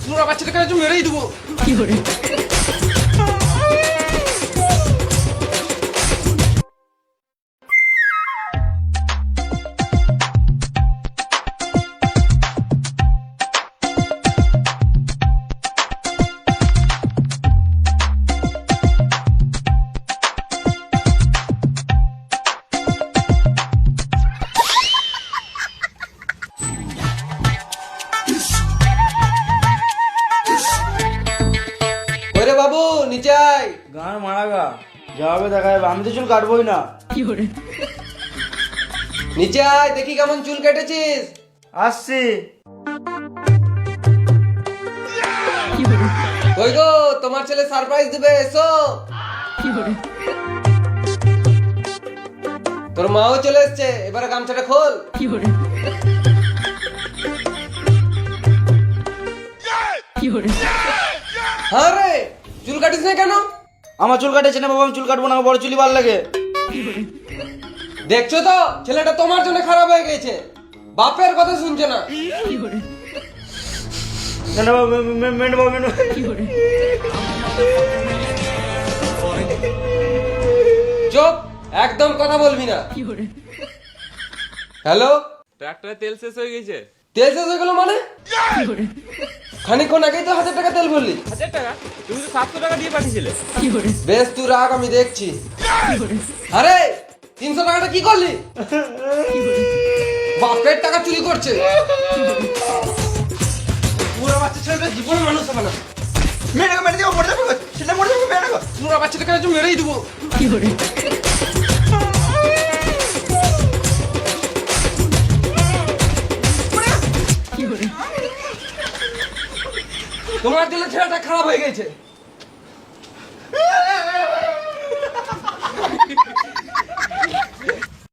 তোমরা বাচ্চাটাকে আজ মেরেই দেবো। ওরে বাবু নিচে আয়। গান মারা গা যা হবে দেখা যাবে, আমি তো চুল কাটবোই না। নিচে আয় দেখি কেমন চুল কেটেছিস। আসছি। কই গো তোমার ছেলে সারপ্রাইজ দিবে, এসো। তোর মাও চলে এসছে, এবারে গামছাটা খোল। হ্যাঁ রে, চুল কাটিস না কেন? আমার চুল কাটেছে না বাবা, আমি চুল কাটবো না, আমার বড় চুলই ভালো লাগে। দেখছো তো ছেলেটা তোমার জন্য খারাপ হয়ে গেছে, বাপের কথা শুনছে না। না না বাবা, মেনে বাবা মেনে। চুপ, একদম কথা বলবি না। হ্যালো, ট্রাক্টরে তেল শেষ হয়ে গেছে। তেল শেষ হয়ে গেল মানে? খানিকক্ষণ আগেই তো 1000 টাকা তেল ভরলি। 1000 টাকা? তুমি তো 700 টাকা দিয়ে পাঠিয়েছিলে। বেশ তুই রাখ, আমি দেখছি। আরে 300 টাকাটা কি করলি? বাপের টাকা চুরি করছে। পুরো বাচ্চা ছেলেটা জীবনে মানুষ হবে না। মেরে দিও, মরে যাবে, ছেলে মরে যাবে, মেরে গো। পুরো বাচ্চাটাকে আজ মেরেই দেবো। তোমার জন্য ছেলেটা খারাপ হয়ে গেছে।